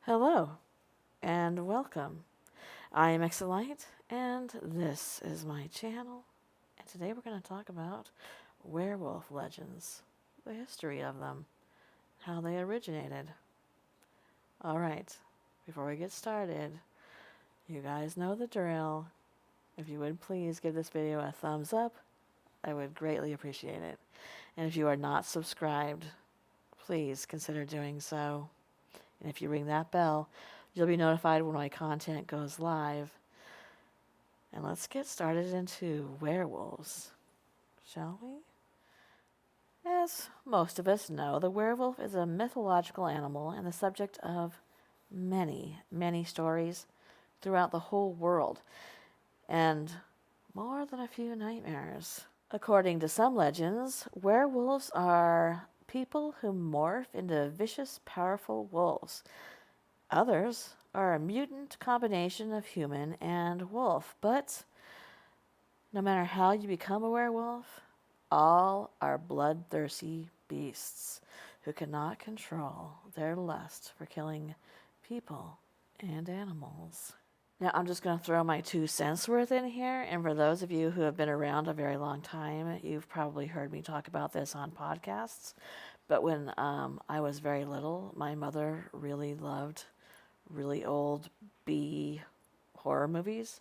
Hello and welcome. I am Exolite and this is my channel. And today we're going to talk about werewolf legends, the history of them, how they originated. Alright, before we get started, you guys know the drill. If you would please give this video a thumbs up, I would greatly appreciate it. And if you are not subscribed, please consider doing so. And if you ring that bell, you'll be notified when my content goes live. And let's get started into werewolves, shall we? As most of us know, the werewolf is a mythological animal and the subject of many, many stories throughout the whole world, and more than a few nightmares. According to some legends, werewolves are people who morph into vicious, powerful wolves. Others are a mutant combination of human and wolf, but no matter how you become a werewolf, all are bloodthirsty beasts who cannot control their lust for killing people and animals. Now, I'm just going to throw my 2 cents worth in here, and for those of you who have been around a very long time, you've probably heard me talk about this on podcasts. But when I was very little, my mother really loved really old B horror movies.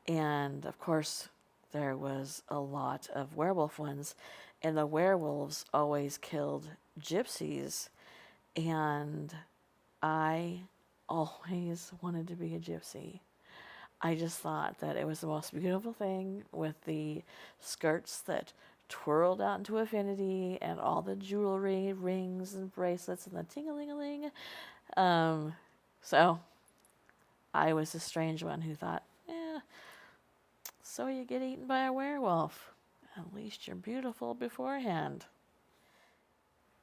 And of course, there was a lot of werewolf ones. And the werewolves always killed gypsies. And I always wanted to be a gypsy. I just thought that it was the most beautiful thing with the skirts that twirled out into infinity and all the jewelry, rings and bracelets and the ting-a-ling-a-ling. So I was the strange one who thought, so you get eaten by a werewolf. At least you're beautiful beforehand.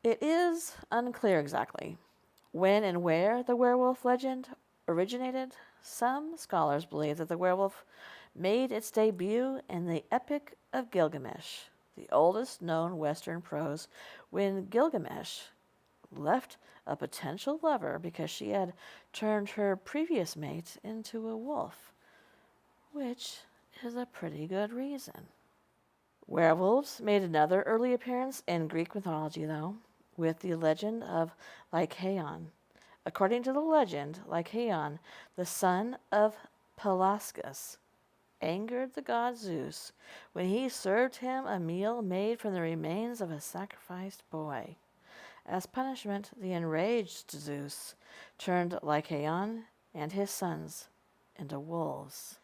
It is unclear exactly when and where the werewolf legend originated. Some scholars believe that the werewolf made its debut in the Epic of Gilgamesh, the oldest known Western prose, when Gilgamesh left a potential lover because she had turned her previous mate into a wolf, which is a pretty good reason. Werewolves made another early appearance in Greek mythology, though, with the legend of Lycaon. According to the legend, Lycaon, the son of Pelasgus, angered the god Zeus when he served him a meal made from the remains of a sacrificed boy. As punishment, the enraged Zeus turned Lycaon and his sons into wolves.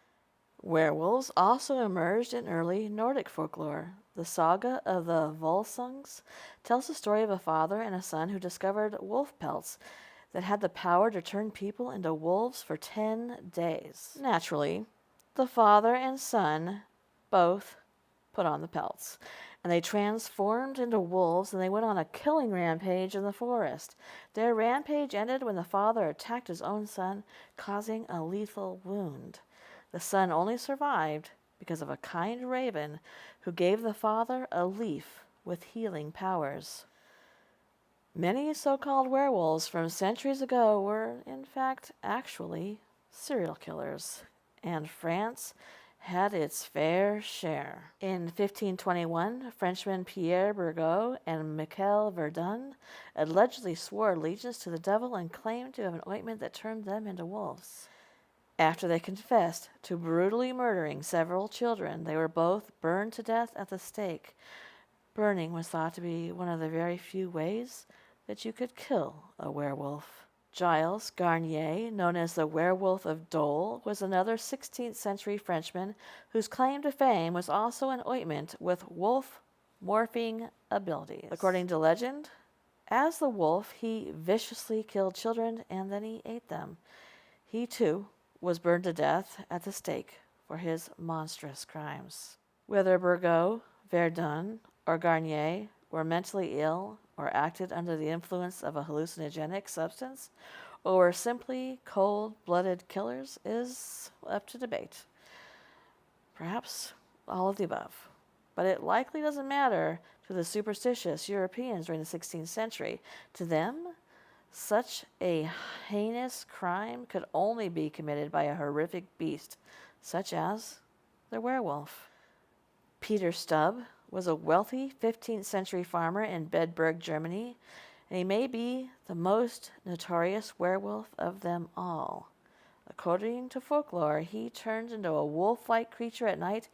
Werewolves also emerged in early Nordic folklore. The saga of the Volsungs tells the story of a father and a son who discovered wolf pelts that had the power to turn people into wolves for 10 days. Naturally, the father and son both put on the pelts, and they transformed into wolves, and they went on a killing rampage in the forest. Their rampage ended when the father attacked his own son, causing a lethal wound. The son only survived because of a kind raven who gave the father a leaf with healing powers. Many so-called werewolves from centuries ago were, in fact, actually serial killers, and France had its fair share. In 1521, Frenchmen Pierre Burgot and Michel Verdun allegedly swore allegiance to the devil and claimed to have an ointment that turned them into wolves. After they confessed to brutally murdering several children, they were both burned to death at the stake. Burning was thought to be one of the very few ways that you could kill a werewolf. Gilles Garnier, known as the Werewolf of Dole, was another 16th century Frenchman whose claim to fame was also an ointment with wolf morphing abilities. According to legend, as the wolf, he viciously killed children and then he ate them. He, too, was burned to death at the stake for his monstrous crimes. Whether Burgot, Verdun, or Garnier were mentally ill or acted under the influence of a hallucinogenic substance, or were simply cold-blooded killers is up to debate. Perhaps all of the above. But it likely doesn't matter to the superstitious Europeans during the 16th century. To them, Such a heinous crime could only be committed by a horrific beast, such as the werewolf. Peter Stubb was a wealthy 15th century farmer in Bedburg, Germany, and he may be the most notorious werewolf of them all. According to folklore, he turned into a wolf-like creature at night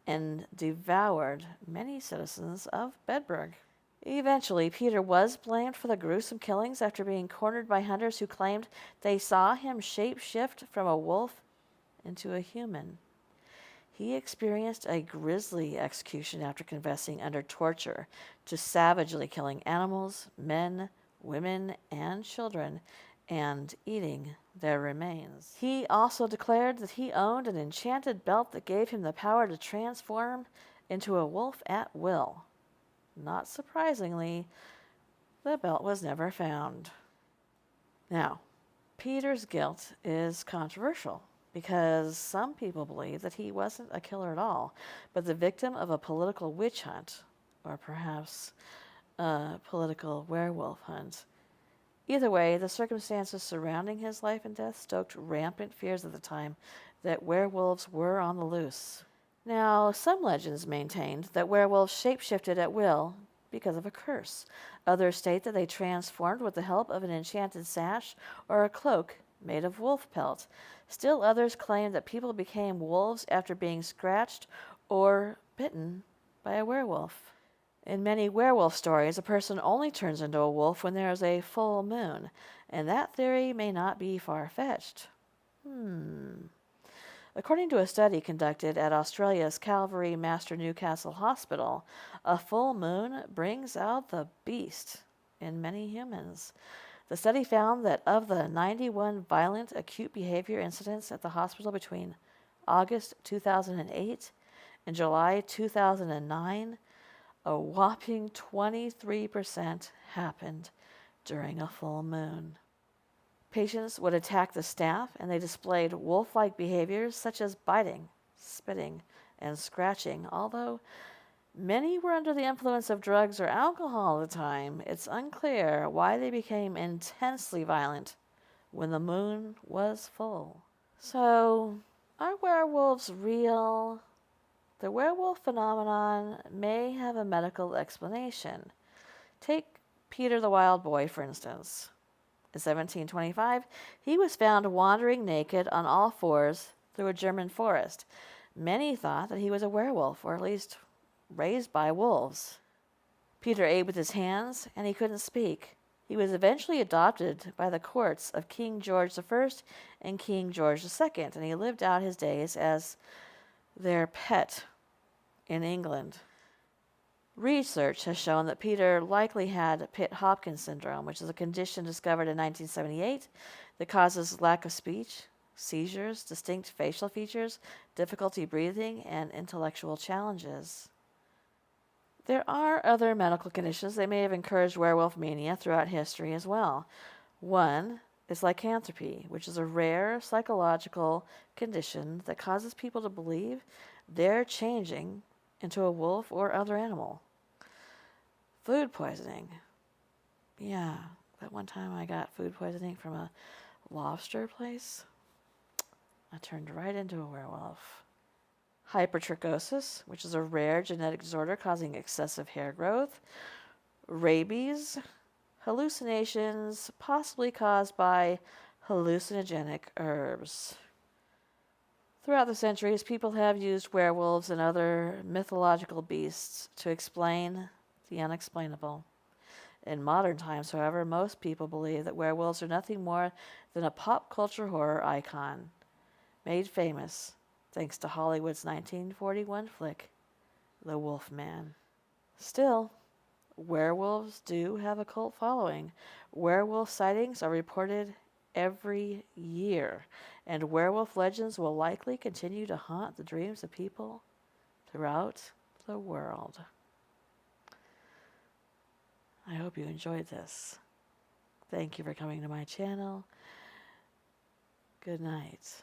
and devoured many citizens of Bedburg. Eventually, Peter was blamed for the gruesome killings after being cornered by hunters who claimed they saw him shape-shift from a wolf into a human. He experienced a grisly execution after confessing under torture to savagely killing animals, men, women, and children, and eating their remains. He also declared that he owned an enchanted belt that gave him the power to transform into a wolf at will. Not surprisingly, the belt was never found. Now, Peter's guilt is controversial because some people believe that he wasn't a killer at all, but the victim of a political witch hunt, or perhaps a political werewolf hunt. Either way, the circumstances surrounding his life and death stoked rampant fears at the time that werewolves were on the loose. Now, some legends maintained that werewolves shapeshifted at will because of a curse. Others state that they transformed with the help of an enchanted sash or a cloak made of wolf pelt. Still others claim that people became wolves after being scratched or bitten by a werewolf. In many werewolf stories, a person only turns into a wolf when there is a full moon, and that theory may not be far-fetched. According to a study conducted at Australia's Calvary Master Newcastle Hospital, a full moon brings out the beast in many humans. The study found that of the 91 violent acute behavior incidents at the hospital between August 2008 and July 2009, a whopping 23% happened during a full moon. Patients would attack the staff, and they displayed wolf-like behaviors such as biting, spitting, and scratching. Although many were under the influence of drugs or alcohol at the time, it's unclear why they became intensely violent when the moon was full. So, are werewolves real? The werewolf phenomenon may have a medical explanation. Take Peter the Wild Boy, for instance. In 1725, he was found wandering naked on all fours through a German forest. Many thought that he was a werewolf, or at least raised by wolves. Peter ate with his hands, and he couldn't speak. He was eventually adopted by the courts of King George I and King George II, and he lived out his days as their pet in England. Research has shown that Peter likely had Pitt-Hopkins syndrome, which is a condition discovered in 1978 that causes lack of speech, seizures, distinct facial features, difficulty breathing, and intellectual challenges. There are other medical conditions that may have encouraged werewolf mania throughout history as well. One is lycanthropy, which is a rare psychological condition that causes people to believe they're changing into a wolf or other animal. Food poisoning. Yeah, that one time I got food poisoning from a lobster place. I turned right into a werewolf. Hypertrichosis, which is a rare genetic disorder causing excessive hair growth. Rabies. Hallucinations, possibly caused by hallucinogenic herbs. Throughout the centuries, people have used werewolves and other mythological beasts to explain the unexplainable. In modern times, however, most people believe that werewolves are nothing more than a pop culture horror icon, made famous thanks to Hollywood's 1941 flick, The Wolfman. Still, werewolves do have a cult following. Werewolf sightings are reported every year, and werewolf legends will likely continue to haunt the dreams of people throughout the world. I hope you enjoyed this. Thank you for coming to my channel. Good night.